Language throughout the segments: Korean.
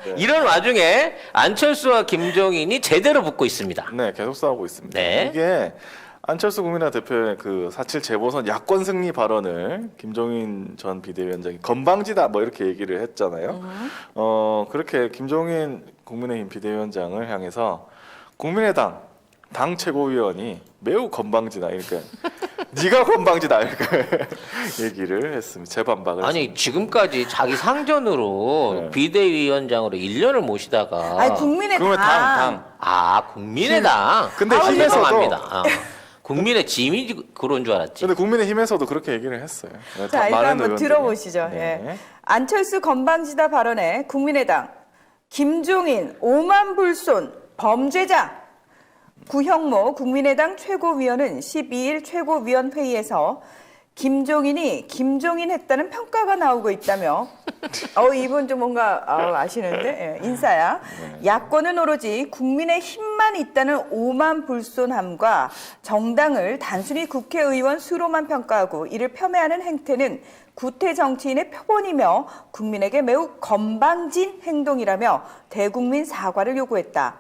네. 이런 와중에 안철수와 김종인이 제대로 붙고 있습니다. 네, 계속 싸우고 있습니다. 네. 이게 안철수 국민의당 대표의 그 4.7 재보선 야권 승리 발언을 김종인 전 비대위원장이 건방지다 뭐 이렇게 얘기를 했잖아요. 그렇게 김종인 국민의힘 비대위원장을 향해서 국민의당 당 최고위원이 매우 건방지다 이렇게 네가 건방지다 이렇게 얘기를 했습니다. 재반박을 아니 했습니다. 지금까지 자기 상전으로 네. 비대위원장으로 1년을 모시다가 아니 국민의당. 그러면 당 아 국민의당 근데 아, 힘에서도- 죄송합니다. 국민의 짐이 그런 줄 알았지. 근데 국민의힘에서도 그렇게 얘기를 했어요. 네, 자, 이거 많은 한번 의원들이. 들어보시죠. 네. 예. 안철수 건방지다 발언에 국민의당 김종인 오만불손 범죄자 구형모 국민의당 최고위원은 12일 최고위원회의에서 김종인이 김종인했다는 평가가 나오고 있다며 이분 좀 뭔가 아시는데 예, 인싸야. 야권은 오로지 국민의 힘만 있다는 오만불손함과 정당을 단순히 국회의원 수로만 평가하고 이를 폄훼하는 행태는 구태 정치인의 표본이며 국민에게 매우 건방진 행동이라며 대국민 사과를 요구했다.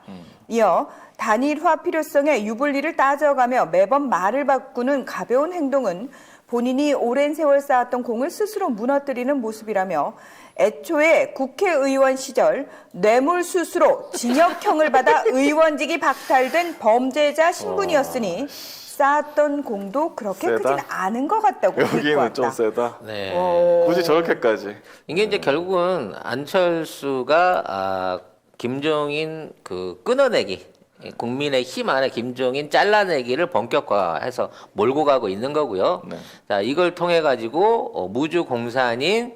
이어 단일화 필요성의 유불리를 따져가며 매번 말을 바꾸는 가벼운 행동은 본인이 오랜 세월 쌓았던 공을 스스로 무너뜨리는 모습이라며 애초에 국회의원 시절 뇌물수수로 징역형을 받아 의원직이 박탈된 범죄자 신분이었으니 쌓았던 공도 그렇게 세다? 크진 않은 것 같다고 들고 여기는 왔다. 좀 세다. 네. 굳이 저렇게까지. 이게 이제 결국은 안철수가 김종인 그 끊어내기 국민의 힘 안에 김종인 잘라내기를 본격화해서 몰고 가고 있는 거고요. 네. 자 이걸 통해 가지고 무주 공산인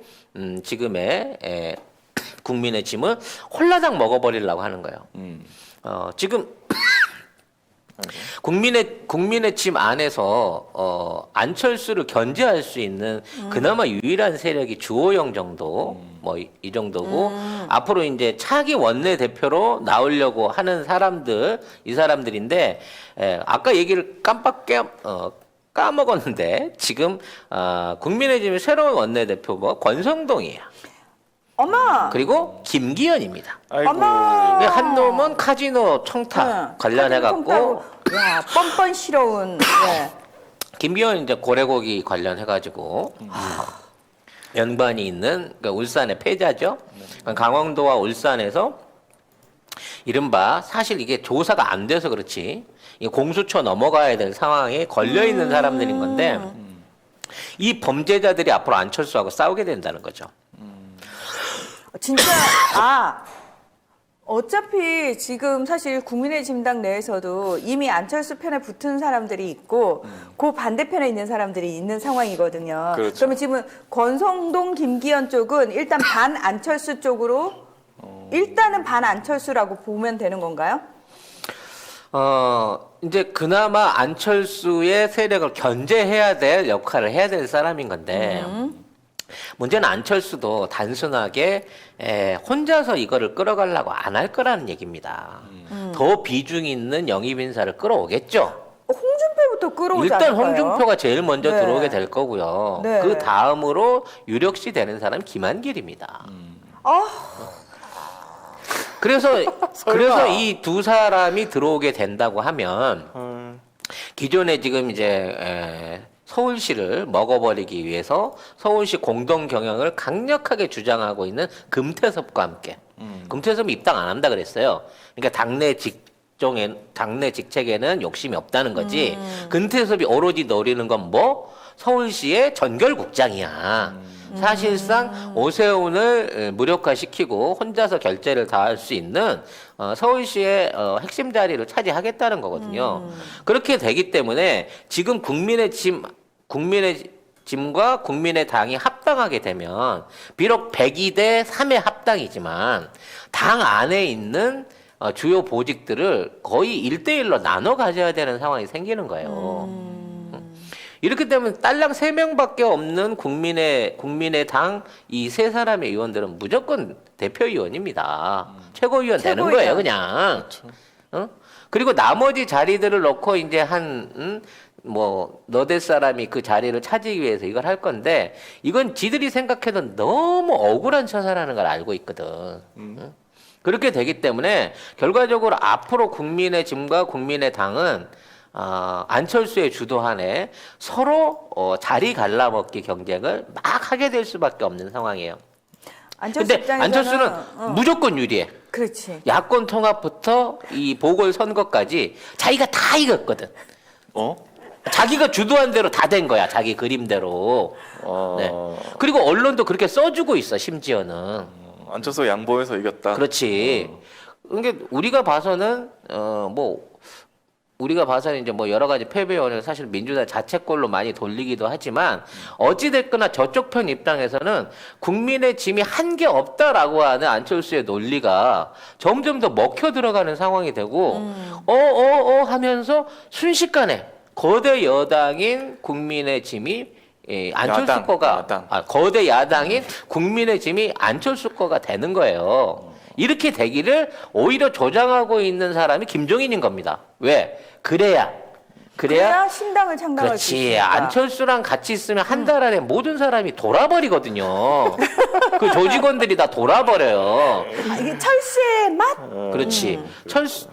지금의 국민의 짐을 홀라당 먹어버리려고 하는 거예요. 지금 국민의 짐 안에서 안철수를 견제할 수 있는 그나마 유일한 세력이 주호영 정도 뭐 이 정도고 앞으로 이제 차기 원내 대표로 나오려고 하는 사람들 이 사람들인데 아까 얘기를 깜빡 까먹었는데 지금 국민의힘의 새로운 원내 대표가 권성동이에요. 어머! 그리고 김기현입니다. 아이고. 어머! 한 놈은 카지노 청탁 관련해 갖고 야 뻔뻔스러운 예. 김기현 이제 고래고기 관련해 가지고 연관이 있는 그러니까 울산의 패자죠. 그러니까 강원도와 울산에서 이른바 사실 이게 조사가 안 돼서 그렇지 이 공수처 넘어가야 될 상황에 걸려 있는 사람들인 건데 이 범죄자들이 앞으로 안철수하고 싸우게 된다는 거죠. 진짜 어차피 지금 사실 국민의힘당 내에서도 이미 안철수 편에 붙은 사람들이 있고 그 반대편에 있는 사람들이 있는 상황이거든요. 그렇죠. 그러면 지금 권성동, 김기현 쪽은 일단 반 안철수 쪽으로 일단은 반 안철수라고 보면 되는 건가요? 이제 그나마 안철수의 세력을 견제해야 될 역할을 해야 될 사람인 건데 문제는 안철수도 단순하게 혼자서 이거를 끌어가려고 안 할 거라는 얘기입니다. 더 비중 있는 영입 인사를 끌어오겠죠. 홍준표부터 끌어오지 일단 않을까요? 홍준표가 제일 먼저 네. 들어오게 될 거고요. 네. 그 다음으로 유력시 되는 사람 김한길입니다. 그래서 이 두 사람이 들어오게 된다고 하면 기존에 지금 이제 서울시를 먹어버리기 위해서 서울시 공동 경영을 강력하게 주장하고 있는 금태섭과 함께 금태섭이 입당 안 한다 그랬어요. 그러니까 당내 직책에는 욕심이 없다는 거지. 금태섭이 오로지 노리는 건 뭐? 서울시의 전결국장이야. 사실상 오세훈을 무력화시키고 혼자서 결재를 다 할 수 있는 서울시의 핵심 자리를 차지하겠다는 거거든요. 그렇게 되기 때문에 지금 국민의 짐과 국민의당이 합당하게 되면 비록 102대 3의 합당이지만 당 안에 있는 주요 보직들을 거의 1대1로 나눠 가져야 되는 상황이 생기는 거예요. 이렇게 되면 딸랑 3명밖에 없는 국민의당 이 3사람의 의원들은 무조건 대표의원입니다. 최고위원 되는 거예요, 그냥. 그리고 나머지 자리들을 놓고 이제 너댓 사람이 그 자리를 차지하기 위해서 이걸 할 건데 이건 지들이 생각해도 너무 억울한 처사라는 걸 알고 있거든. 그렇게 되기 때문에 결과적으로 앞으로 국민의 짐과 국민의 당은 안철수의 주도하에 서로 자리 갈라먹기 경쟁을 막 하게 될 수밖에 없는 상황이에요. 안철수 근데 입장에서는 안철수는 무조건 유리해. 그렇지. 야권 통합부터 이 보궐선거까지 자기가 다 이겼거든. 어? 자기가 주도한 대로 다 된 거야. 자기 그림대로. 네. 그리고 언론도 그렇게 써주고 있어. 심지어는. 안철수 양보해서 이겼다. 그렇지. 그러니까 우리가 봐서는 우리가 봐서는 이제 뭐 여러 가지 패배 원인을 사실 민주당 자책골로 많이 돌리기도 하지만 어찌됐거나 저쪽 편 입장에서는 국민의 짐이 한 게 없다라고 하는 안철수의 논리가 점점 더 먹혀 들어가는 상황이 되고 하면서 순식간에 거대 여당인 국민의 짐이 안철수 야당, 거가 야당. 거대 야당인 국민의 짐이 안철수 거가 되는 거예요. 이렇게 되기를 오히려 조장하고 있는 사람이 김종인인 겁니다. 왜? 그래야 신당을 창당할 수 그렇지. 있으니까. 안철수랑 같이 있으면 한 달 안에 모든 사람이 돌아버리거든요. 그 조직원들이 다 돌아버려요. 이게 철수의 맛? 그렇지.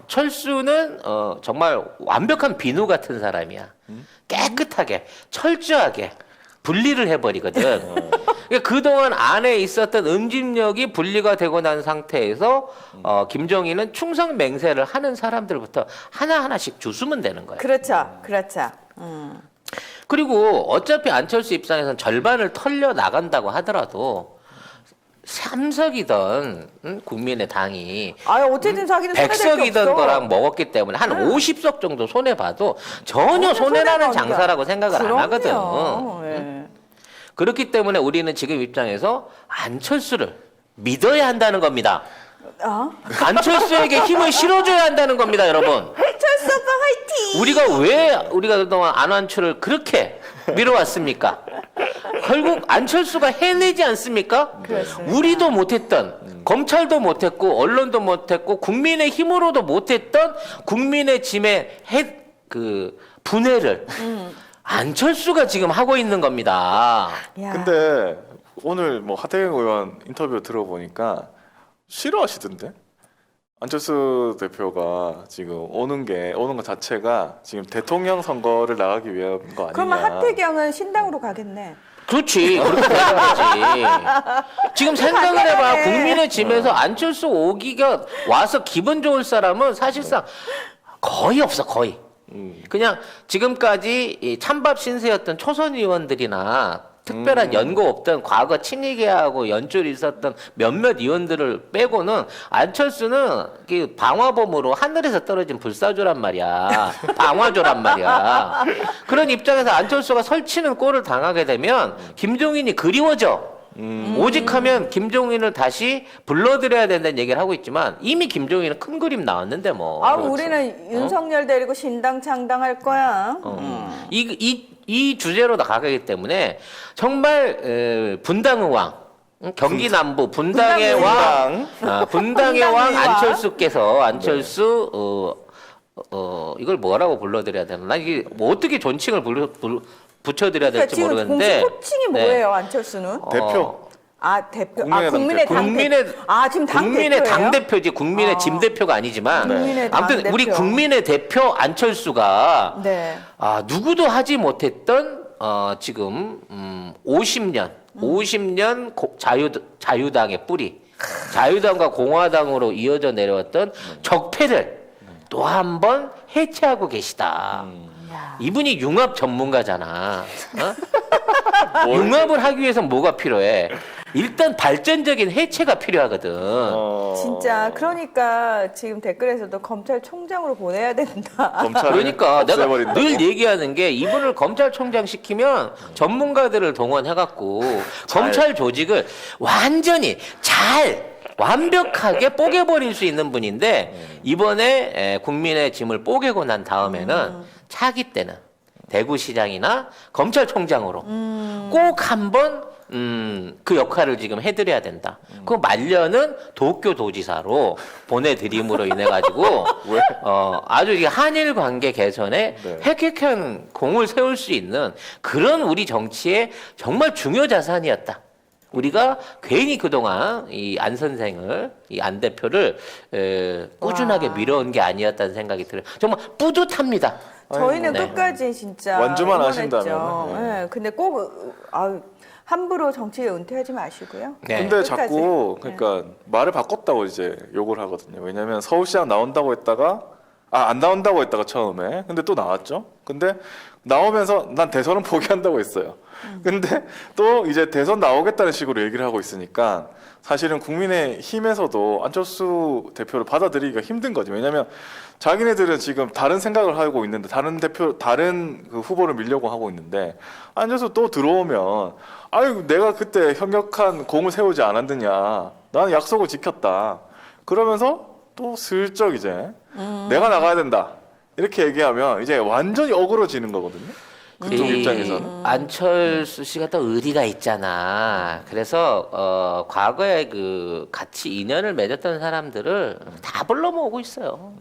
철수는 정말 완벽한 비누 같은 사람이야. 깨끗하게, 철저하게 분리를 해버리거든. 그러니까 그동안 안에 있었던 응집력이 분리가 되고 난 상태에서 김정희는 충성 맹세를 하는 사람들부터 하나하나씩 주수면 되는 거예요. 그렇죠. 그리고 어차피 안철수 입장에서는 절반을 털려 나간다고 하더라도 3석이던 국민의 당이 어쨌든 자기는 손해될 게 100석이던 없어. 거랑 먹었기 때문에 한 50석 정도 손해봐도 전혀 손해라는 장사라고 생각을 안 하거든. 예. 그렇기 때문에 우리는 지금 입장에서 안철수를 믿어야 한다는 겁니다. 안철수에게 힘을 실어줘야 한다는 겁니다, 여러분. 철수 오빠 화이팅! 우리가 그동안 안철수를 그렇게 밀어왔습니까? 결국 안철수가 해내지 않습니까? 그렇습니다. 우리도 못했던, 검찰도 못했고, 언론도 못했고, 국민의 힘으로도 못했던 국민의 짐의 분해를 안철수가 지금 하고 있는 겁니다. 야. 근데 오늘 뭐 하태경 의원 인터뷰 들어보니까 싫어하시던데? 안철수 대표가 지금 오는 것 자체가 지금 대통령 선거를 나가기 위한 거 아니냐? 그러면 하태경은 신당으로 가겠네. 그렇지. 그렇게 되는 거지. 지금 생각을 해봐. 국민의 짐에서 안철수 오기가 와서 기분 좋을 사람은 사실상 거의 없어, 거의. 그냥 지금까지 이 찬밥 신세였던 초선 의원들이나 특별한 연고 없던 과거 친이계하고 연줄이 있었던 몇몇 의원들을 빼고는 안철수는 방화범으로 하늘에서 떨어진 불사조란 말이야. 방화조란 말이야. 그런 입장에서 안철수가 설치는 꼴을 당하게 되면 김종인이 그리워져. 오직하면 김종인을 다시 불러들여야 된다는 얘기를 하고 있지만 이미 김종인은 큰 그림 나왔는데 뭐. 우리는 윤석열 데리고 신당 창당할 거야. 이 주제로 나가기 때문에 정말 분당의 왕, 경기 남부 분당의 왕, 분당의 왕 안철수께서 이걸 뭐라고 불러드려야 되나? 나 이게 뭐 어떻게 존칭을 붙여드려야 될지 지금 모르겠는데. 공식 호칭이 뭐예요, 안철수는? 대표. 대표. 국민의 지금 국민의 당대표지. 국민의 짐대표가 아니지만. 국민의 아무튼 당대표. 우리 국민의 대표 안철수가 네. 누구도 하지 못했던 지금 50년 자유당의 뿌리, 자유당과 공화당으로 이어져 내려왔던 적폐를 또 한 번 해체하고 계시다. 이분이 융합 전문가잖아. 융합을 하기 위해서 뭐가 필요해? 일단 발전적인 해체가 필요하거든. 진짜 그러니까 지금 댓글에서도 검찰총장으로 보내야 된다. 그러니까 내가 없애버린다고? 늘 얘기하는 게 이분을 검찰총장 시키면 전문가들을 동원해갖고 검찰 조직을 완전히 완벽하게 뽀개버릴 수 있는 분인데 이번에 국민의 짐을 뽀개고 난 다음에는 차기 때는 대구시장이나 검찰총장으로 꼭 한번 그 역할을 지금 해드려야 된다. 그 말년은 도쿄도지사로 보내드림으로 인해 가지고 아주 이 한일 관계 개선에 네. 획획한 공을 세울 수 있는 그런 우리 정치의 정말 중요 자산이었다. 우리가 괜히 그동안 이 안 선생을, 이 안 대표를 꾸준하게 와. 밀어온 게 아니었다는 생각이 들어요. 정말 뿌듯합니다. 저희는 네. 끝까지 진짜 완주만 응원했죠. 하신다면, 네. 근데 꼭 함부로 정치에 은퇴하지 마시고요. 네. 근데 끝까지. 자꾸 그러니까 말을 바꿨다고 이제 욕을 하거든요. 왜냐하면 서울시장 나온다고 했다가 안 나온다고 했다가 처음에 근데 또 나왔죠. 근데 나오면서 난 대선은 포기한다고 했어요. 근데 또 이제 대선 나오겠다는 식으로 얘기를 하고 있으니까 사실은 국민의힘에서도 안철수 대표를 받아들이기가 힘든 거죠. 왜냐하면 자기네들은 지금 다른 생각을 하고 있는데 다른 그 후보를 밀려고 하고 있는데 안철수 또 들어오면 아유 내가 그때 현격한 공을 세우지 않았느냐, 나는 약속을 지켰다. 그러면서 또 슬쩍 이제 내가 나가야 된다 이렇게 얘기하면 이제 완전히 어그러지는 거거든요. 그쪽 입장에서는. 안철수 씨가 또 의리가 있잖아. 그래서 과거에 그 같이 인연을 맺었던 사람들을 다 불러 모으고 있어요.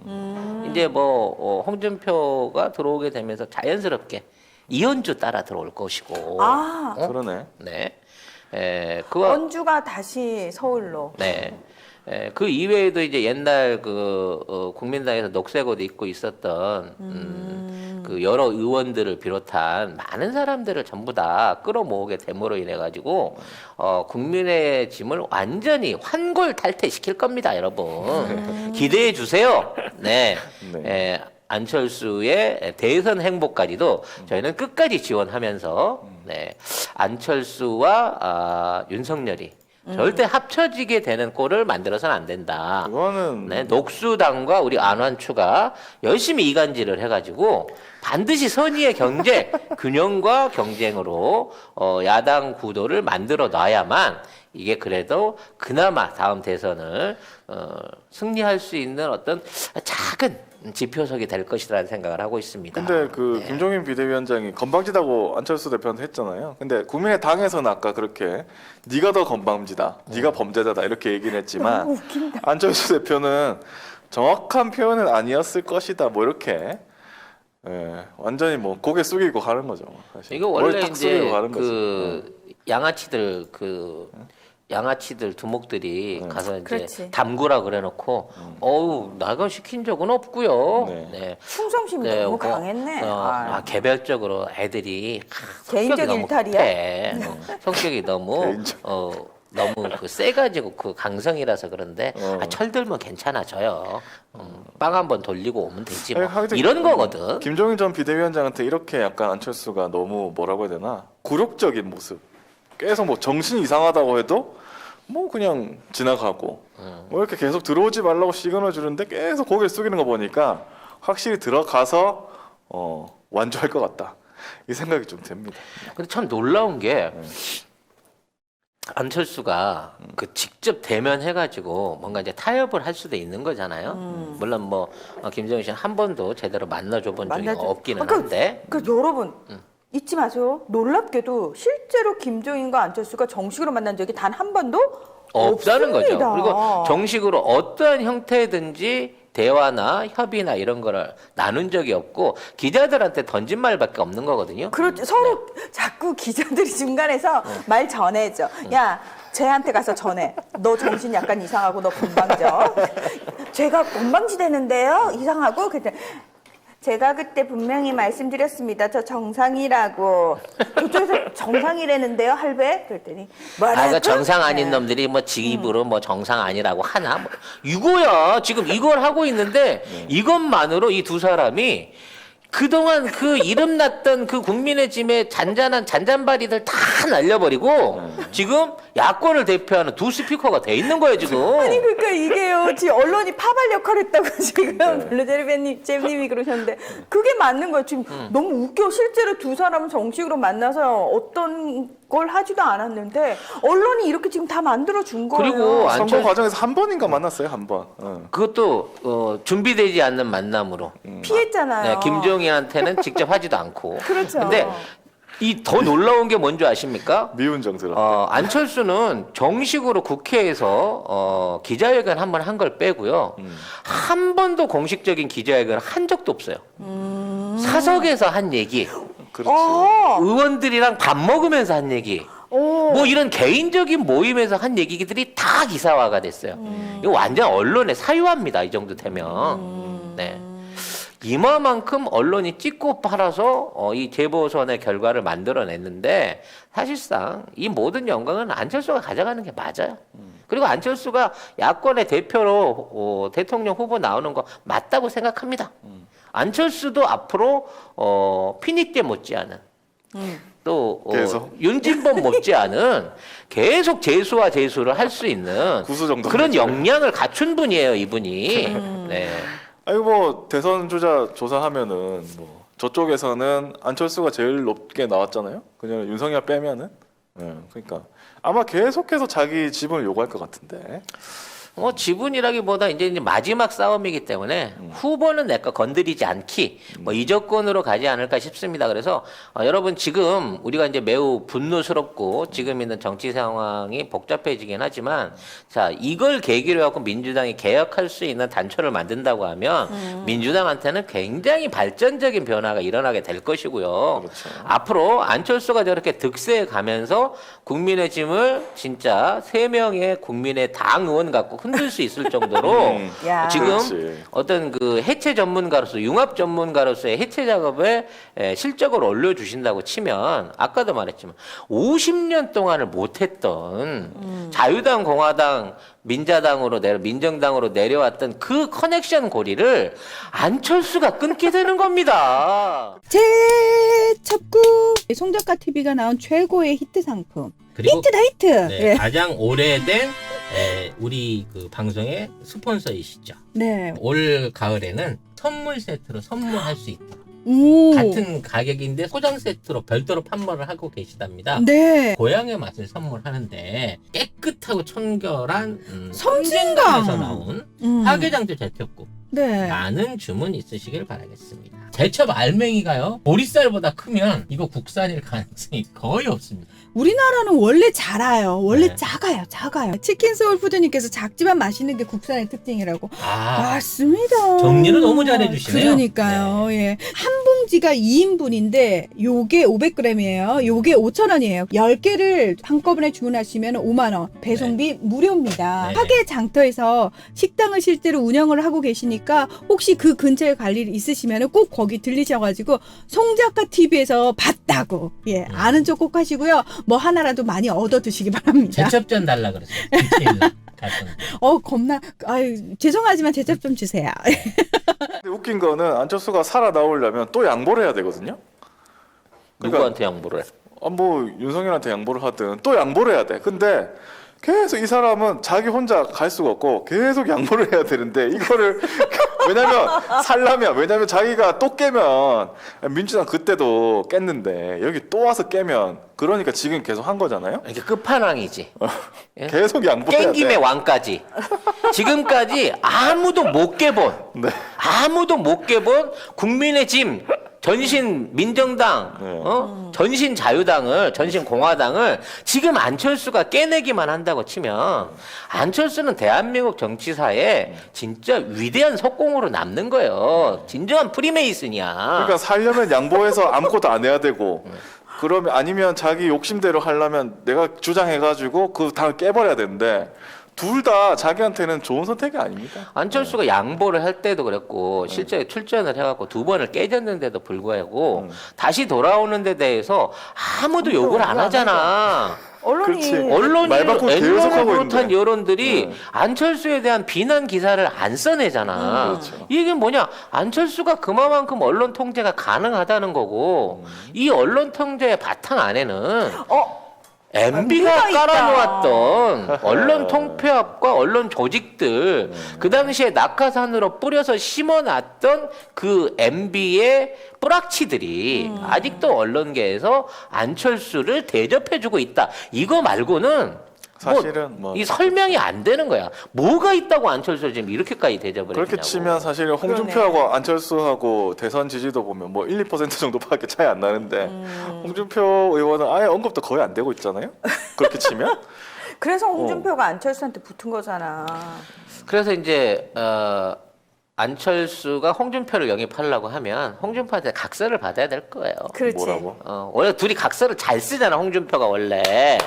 이제 뭐 홍준표가 들어오게 되면서 자연스럽게 이현주 따라 들어올 것이고. 아, 그러네. 네. 그와 원주가 다시 서울로. 네. 그 이외에도 이제 옛날 국민당에서 녹색 옷 입고 있었던 그 여러 의원들을 비롯한 많은 사람들을 전부 다 끌어모으게 됨으로 인해 가지고 국민의 짐을 완전히 환골탈퇴시킬 겁니다, 여러분. 기대해 주세요. 네. 네. 안철수의 대선 행보까지도 저희는 끝까지 지원하면서 네. 안철수와 윤석열이 절대 합쳐지게 되는 꼴을 만들어서는 안 된다. 그거는 네, 녹수당과 우리 안환추가 열심히 이간질을 해가지고 반드시 선의의 경제, 균형과 경쟁으로 야당 구도를 만들어 놔야만 이게 그래도 그나마 다음 대선을 승리할 수 있는 어떤 작은 지표석이 될 것이라는 생각을 하고 있습니다. 근데 그 김종인 비대위원장이 건방지다고 안철수 대표한테 했잖아요. 근데 국민의당에서는 아까 그렇게 네가 더 건방지다, 네가 범죄자다 이렇게 얘기를 했지만 너무 웃긴다. 안철수 대표는 정확한 표현은 아니었을 것이다 뭐 이렇게 완전히 뭐 고개 숙이고 가는 거죠. 사실. 이거 원래 머리 딱 숙이고 이제 가는 거지. 그 양아치들 두목들이 가서 이제 그렇지. 담그라 그래놓고 어우 나가 시킨 적은 없고요. 네. 네. 충성심이 네, 너무 뭐, 강했네. 개별적으로 애들이 개인적 성격이 너무 일탈이야? 급해. 성격이 너무 개인적. 너무 그 세가지고 그 강성이라서 그런데 철들면 괜찮아져요. 빵 한번 돌리고 오면 되지 뭐. 하여튼 이런 거거든. 김종인 전 비대위원장한테 이렇게 약간 안철수가 너무 뭐라고 해야 되나 굴욕적인 모습. 계속 뭐 정신 이상하다고 해도 뭐 그냥 지나가고 뭐 이렇게 계속 들어오지 말라고 시그널 주는데 계속 고개를 숙이는 거 보니까 확실히 들어가서 완주할 것 같다 이 생각이 좀 듭니다. 근데 참 놀라운 게 안철수가 그 직접 대면해가지고 뭔가 이제 타협을 할 수도 있는 거잖아요. 물론 뭐 김정인 씨는 한 번도 제대로 만나줘본 적이 없기는 한데. 그러니까 여러분 잊지 마세요. 놀랍게도 실제로 김종인과 안철수가 정식으로 만난 적이 단 한 번도 없다는 거죠. 없습니다. 그리고 정식으로 어떠한 형태든지 대화나 협의나 이런 거를 나눈 적이 없고 기자들한테 던진 말밖에 없는 거거든요. 그렇죠. 서로 자꾸 기자들이 중간에서 말 전해줘. 야, 쟤한테 가서 전해. 너 정신 약간 이상하고 너 건방져. 제가 건방지 되는데요? 이상하고 그때 제가 그때 분명히 말씀드렸습니다. 저 정상이라고. 그쪽에서 정상이라는데요, 할배? 그랬더니 뭐라고? 그 정상 아닌 네. 놈들이 뭐 지 입으로 뭐 정상 아니라고 하나? 뭐 이거야. 지금 이걸 하고 있는데 이것만으로 이 두 사람이 그동안 그 이름 났던 그 국민의 짐의 잔잔바리들 다 날려버리고 지금 야권을 대표하는 두 스피커가 돼 있는 거예요, 지금. 아니 그러니까 이게요. 지금 언론이 파발 역할을 했다고 지금 블루제리님이 그러셨는데 그게 맞는 거예요. 지금 너무 웃겨. 실제로 두 사람은 정식으로 만나서 어떤 걸 하지도 않았는데 언론이 이렇게 지금 다 만들어 준 거예요. 그리고 선거 과정에서 한 번인가 만났어요, 한 번. 그것도 준비되지 않는 만남으로. 피했잖아요. 네, 김종인한테는 직접 하지도 않고. 그렇죠. 근데 이 더 놀라운 게 뭔지 아십니까? 미운 정스럽게. 안철수는 정식으로 국회에서 기자회견 한 번 한 걸 빼고요. 한 번도 공식적인 기자회견을 한 적도 없어요. 사석에서 한 얘기, 그렇지. 의원들이랑 밥 먹으면서 한 얘기, 뭐 이런 개인적인 모임에서 한 얘기들이 다 기사화가 됐어요. 이거 완전 언론의 사유화입니다. 이 정도 되면. 네. 이마만큼 언론이 찍고 팔아서 이 재보선의 결과를 만들어냈는데 사실상 이 모든 영광은 안철수가 가져가는 게 맞아요. 그리고 안철수가 야권의 대표로 대통령 후보 나오는 거 맞다고 생각합니다. 안철수도 앞으로 피닉 때 못지않은 또 윤진범 못지않은 계속 재수와 재수를 할 수 있는 구수 정도 그런 역량을 갖춘 분이에요, 이분이. 네. 아니 뭐 대선 주자 조사하면은 뭐 저쪽에서는 안철수가 제일 높게 나왔잖아요. 그냥 윤석열 빼면은. 그러니까 아마 계속해서 자기 지분을 요구할 것 같은데. 지분이라기보다 이제 마지막 싸움이기 때문에 후보는 내거 건드리지 않기 뭐 이조건으로 가지 않을까 싶습니다. 그래서 여러분 지금 우리가 이제 매우 분노스럽고 지금 있는 정치 상황이 복잡해지긴 하지만 자 이걸 계기로 해갖고 민주당이 개혁할 수 있는 단초를 만든다고 하면 민주당한테는 굉장히 발전적인 변화가 일어나게 될 것이고요. 그렇죠. 앞으로 안철수가 저렇게 득세해 가면서 국민의 짐을 진짜 3명의 국민의 당 의원 갖고 흔들 수 있을 정도로 야. 지금 그렇지. 어떤 그 해체 전문가로서 융합 전문가로서의 해체 작업에 실적을 올려주신다고 치면 아까도 말했지만 50년 동안을 못했던 자유당, 공화당, 민자당으로 민정당으로 내려왔던 그 커넥션 고리를 안철수가 끊게 되는 겁니다. 재첩구 송작가 TV가 나온 최고의 히트 상품. 그리고 히트다 히트. 네, 예. 가장 오래된 우리 그 방송의 스폰서이시죠. 네. 올 가을에는 선물 세트로 선물할 수 있다. 오. 같은 가격인데 소장 세트로 별도로 판매를 하고 계시답니다. 네. 고향의 맛을 선물하는데 깨끗하고 청결한 섬진강. 섬진강에서 나온 음. 화개장터 제첩국 네. 많은 주문 있으시길 바라겠습니다. 제첩 알맹이가요 보리쌀보다 크면 이거 국산일 가능성이 거의 없습니다. 우리나라는 원래 작아요. 원래 네. 작아요. 치킨 소울푸드님께서 작지만 맛있는 게 국산의 특징이라고. 맞습니다. 정리를 너무 잘해주시네요. 그러니까요. 예. 한 봉지가 2인분인데 요게 500g이에요. 요게 5,000원이에요. 10개를 한꺼번에 주문하시면 5만 원. 배송비 무료입니다. 네. 화계 장터에서 식당을 실제로 운영을 하고 계시니까 혹시 그 근처에 갈 일 있으시면 꼭 거기 들리셔가지고 송작가 TV에서 봤다고 예 아는 척 꼭 하시고요. 뭐 하나라도 많이 얻어 드시기 바랍니다. 제첩전 달라 그랬어요. 디테일 갔던데. 겁나 아유 죄송하지만 제첩 좀 주세요. 근데 웃긴 거는 안철수가 살아 나오려면 또 양보를 해야 되거든요. 그러니까 누구한테 양보를 해? 뭐 윤석열한테 양보를 하든 또 양보를 해야 돼. 근데 계속 이 사람은 자기 혼자 갈 수가 없고 계속 양보를 해야 되는데 이거를 왜냐면 자기가 또 깨면 민주당 그때도 깼는데 여기 또 와서 깨면 그러니까 지금 계속 한 거잖아요. 이게 끝판왕이지. 예? 계속 양보해야 깬 김에 돼. 왕까지. 지금까지 아무도 못 깨본, 네. 아무도 못 깨본 국민의 짐, 전신 민정당, 네. 전신 자유당을, 전신 공화당을 지금 안철수가 깨내기만 한다고 치면 안철수는 대한민국 정치사에 진짜 위대한 석공으로 남는 거예요. 진정한 프리메이슨이야. 그러니까 살려면 양보해서 아무것도 안 해야 되고 그러면 아니면 자기 욕심대로 하려면 내가 주장해가지고 그 당을 깨버려야 되는데 둘 다 자기한테는 좋은 선택이 아닙니다. 안철수가 양보를 할 때도 그랬고 실제 출전을 해갖고 2번을 깨졌는데도 불구하고 다시 돌아오는 데 대해서 아무도 욕을 안 하잖아. 그렇지. 언론이 말 바꾸고 계속 하고 비롯한 있는데. 여론들이 안철수에 대한 비난 기사를 안 써내잖아. 그렇죠. 이게 뭐냐? 안철수가 그만큼 언론 통제가 가능하다는 거고 이 언론 통제의 바탕 안에는 MB가 MB가 있다. 깔아놓았던 언론 통폐합과 언론 조직들 그 당시에 낙하산으로 뿌려서 심어놨던 그 MB의 뿌락치들이 아직도 언론계에서 안철수를 대접해주고 있다. 이거 말고는 사실은 뭐 이 설명이 안 되는 거야. 뭐가 있다고 안철수를 지금 이렇게까지 대접을 그렇게 했냐고. 치면 사실 홍준표하고 안철수하고 대선 지지도 보면 뭐 1, 2% 정도밖에 차이 안 나는데 홍준표 의원은 아예 언급도 거의 안 되고 있잖아요. 그렇게 치면 그래서 홍준표가 안철수한테 붙은 거잖아. 그래서 이제 안철수가 홍준표를 영입하려고 하면 홍준표한테 각서를 받아야 될 거예요. 그렇지. 뭐라고? 원래 둘이 각서를 잘 쓰잖아, 홍준표가 원래.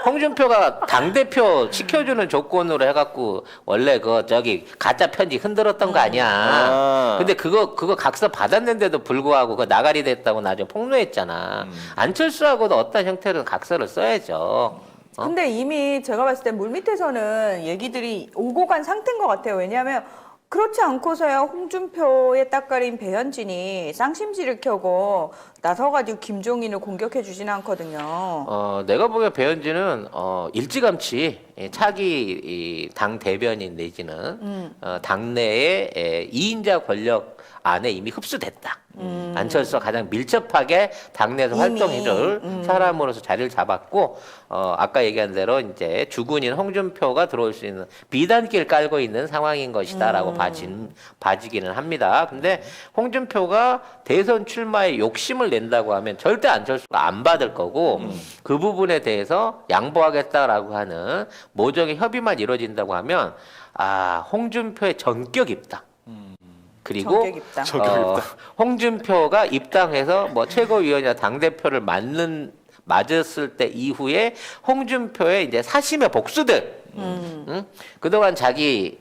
홍준표가 당대표 시켜주는 조건으로 해갖고 원래 저기 가짜 편지 흔들었던 거 아니야. 아. 근데 그거 각서 받았는데도 불구하고 그 나가리 됐다고 나중에 폭로했잖아. 안철수하고도 어떤 형태로는 각서를 써야죠. 근데 이미 제가 봤을 때 물밑에서는 얘기들이 오고 간 상태인 것 같아요. 왜냐하면 그렇지 않고서야 홍준표의 따까린 배현진이 쌍심지를 켜고 나서가지고 김종인을 공격해 주진 않거든요. 내가 보기에 배현진은 일찌감치 차기 당 대변인 내지는 당내의 2인자 권력 안에 이미 흡수됐다. 안철수가 가장 밀접하게 당내에서 이미, 활동을 사람으로서 자리를 잡았고 아까 얘기한 대로 이제 주군인 홍준표가 들어올 수 있는 비단길 깔고 있는 상황인 것이다라고 봐지기는 합니다. 근데 홍준표가 대선 출마에 욕심을 낸다고 하면 절대 안철수가 안 받을 거고 그 부분에 대해서 양보하겠다라고 하는 모종의 협의만 이루어진다고 하면 홍준표의 전격 입당. 그리고 전격 입당. 전격 입당. 홍준표가 입당해서 뭐 최고위원이나 당대표를 맞았을 때 이후에 홍준표의 이제 사심의 복수들. 응? 그동안 자기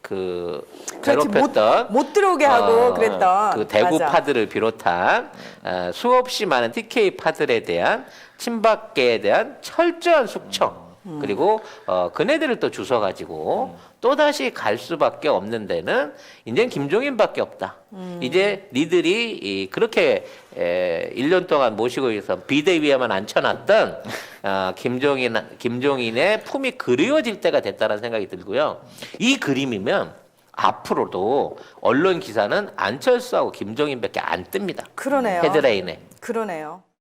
그렇지, 괴롭혔던 못 들어오게 하고 그랬던 그 대구 맞아. 파들을 비롯한 수없이 많은 TK 파들에 대한 친박계에 대한 철저한 숙청 그리고 그네들을 또 주워가지고 또 다시 갈 수밖에 없는 데는 이제 김종인밖에 없다. 이제 니들이 그렇게 1년 동안 모시고 있어 비대위에만 앉혀놨던 김종인의 품이 그리워질 때가 됐다는 생각이 들고요. 이 그림이면 앞으로도 언론 기사는 안철수하고 김종인밖에 안 뜹니다. 그러네요. 헤드라인에. 그러네요.